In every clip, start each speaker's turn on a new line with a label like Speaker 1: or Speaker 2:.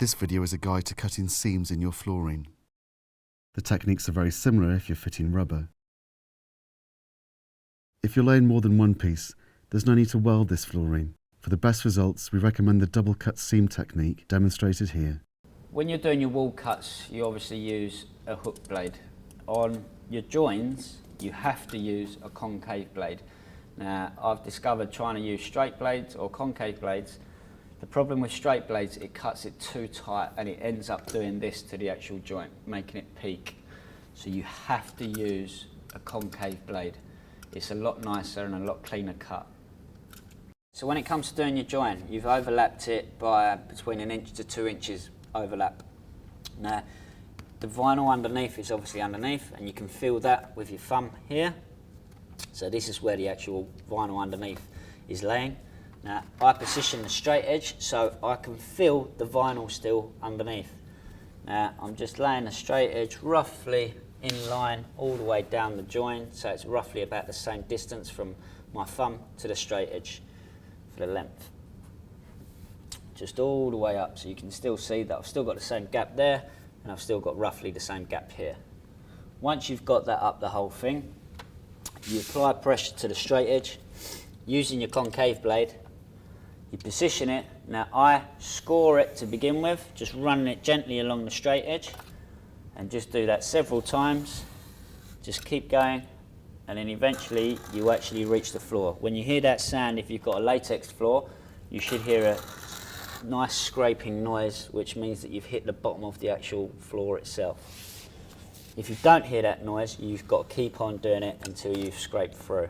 Speaker 1: This video is a guide to cutting seams in your flooring. The techniques are very similar if you're fitting rubber. If you're laying more than one piece, there's no need to weld this flooring. For the best results, we recommend the double cut seam technique demonstrated here.
Speaker 2: When you're doing your wall cuts, you obviously use a hook blade. On your joins, you have to use a concave blade. Now, I've discovered trying to use straight blades or concave blades, the problem with straight blades, it cuts it too tight and it ends up doing this to the actual joint, making it peak. So you have to use a concave blade. It's a lot nicer and a lot cleaner cut. So when it comes to doing your joint, you've overlapped it by between 1 inch to 2 inches overlap. Now, the vinyl underneath is obviously underneath, and you can feel that with your thumb here. So this is where the actual vinyl underneath is laying. Now, I position the straight edge so I can feel the vinyl still underneath. Now, I'm just laying the straight edge roughly in line all the way down the joint, so it's roughly about the same distance from my thumb to the straight edge for the length. Just all the way up, so you can still see that I've still got the same gap there, and I've still got roughly the same gap here. Once you've got that up the whole thing, you apply pressure to the straight edge using your concave blade. You position it. Now I score it to begin with, just running it gently along the straight edge, and just do that several times. Just keep going, and then eventually you actually reach the floor. When you hear that sound, if you've got a latex floor, you should hear a nice scraping noise, which means that you've hit the bottom of the actual floor itself. If you don't hear that noise, you've got to keep on doing it until you've scraped through.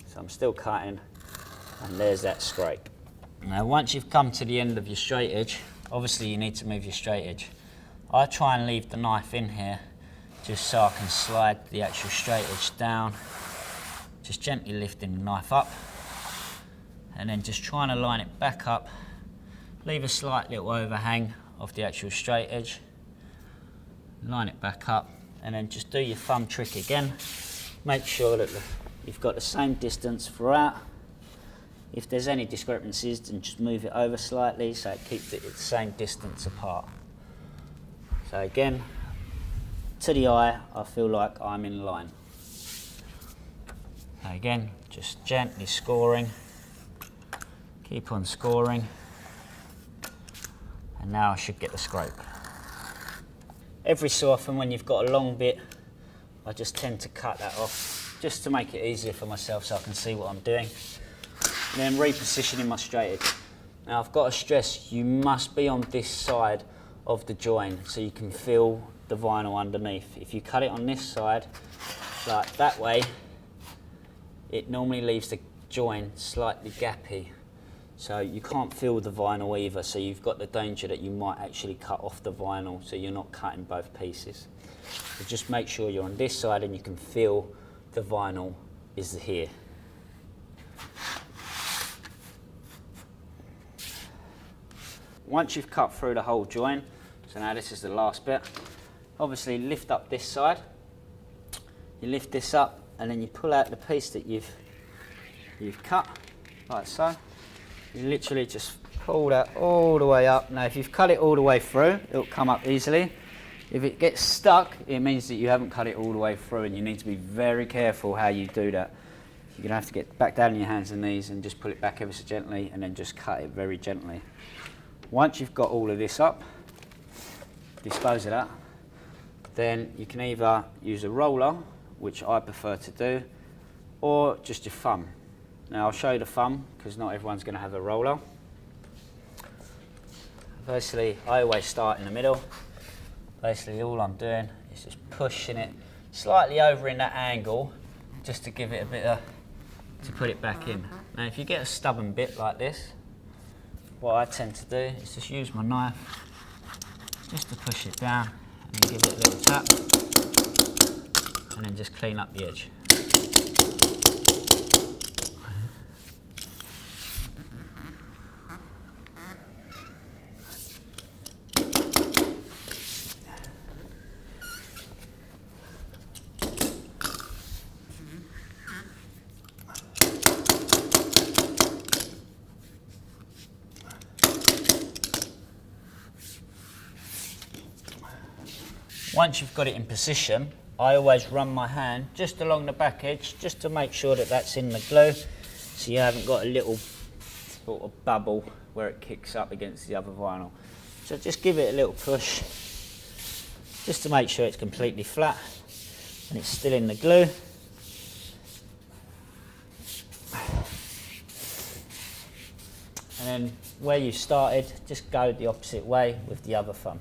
Speaker 2: So I'm still cutting, and there's that scrape. Now once you've come to the end of your straight edge, obviously you need to move your straight edge. I try and leave the knife in here just so I can slide the actual straight edge down, just gently lifting the knife up, and then just trying to line it back up, leave a slight little overhang of the actual straight edge, line it back up, and then just do your thumb trick again. Make sure that you've got the same distance throughout. If there's any discrepancies, then just move it over slightly so it keeps it at the same distance apart. So again, to the eye, I feel like I'm in line. So again, just gently scoring, keep on scoring, and now I should get the scrape. Every so often when you've got a long bit, I just tend to cut that off, just to make it easier for myself so I can see what I'm doing. And then repositioning my straight edge. Now I've got to stress, you must be on this side of the joint so you can feel the vinyl underneath. If you cut it on this side, like that way, it normally leaves the joint slightly gappy. So you can't feel the vinyl either, so you've got the danger that you might actually cut off the vinyl, so you're not cutting both pieces. So just make sure you're on this side and you can feel the vinyl is here. Once you've cut through the whole joint, so now this is the last bit, obviously lift up this side, you lift this up, and then you pull out the piece that you've cut, like so. You literally just pull that all the way up. Now if you've cut it all the way through, it'll come up easily. If it gets stuck, it means that you haven't cut it all the way through, and you need to be very careful how you do that. You're going to have to get back down on your hands and knees and just pull it back ever so gently, and then just cut it very gently. Once you've got all of this up, dispose of that, then you can either use a roller, which I prefer to do, or just your thumb. Now I'll show you the thumb, because not everyone's going to have a roller. Basically, I always start in the middle. Basically all I'm doing is just pushing it slightly over in that angle, just to give it a bit of, to put it back in. Now if you get a stubborn bit like this, what I tend to do is just use my knife just to push it down, and then give it a little tap, and then just clean up the edge. Once you've got it in position, I always run my hand just along the back edge, just to make sure that that's in the glue, so you haven't got a little sort of bubble where it kicks up against the other vinyl. So just give it a little push, just to make sure it's completely flat and it's still in the glue. And then where you started, just go the opposite way with the other thumb.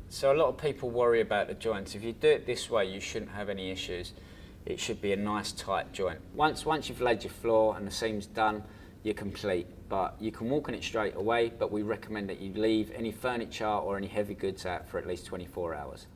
Speaker 2: So a lot of people worry about the joints. If you do it this way, you shouldn't have any issues. It should be a nice tight joint. Once you've laid your floor and the seam's done, you're complete. But you can walk on it straight away, but we recommend that you leave any furniture or any heavy goods out for at least 24 hours.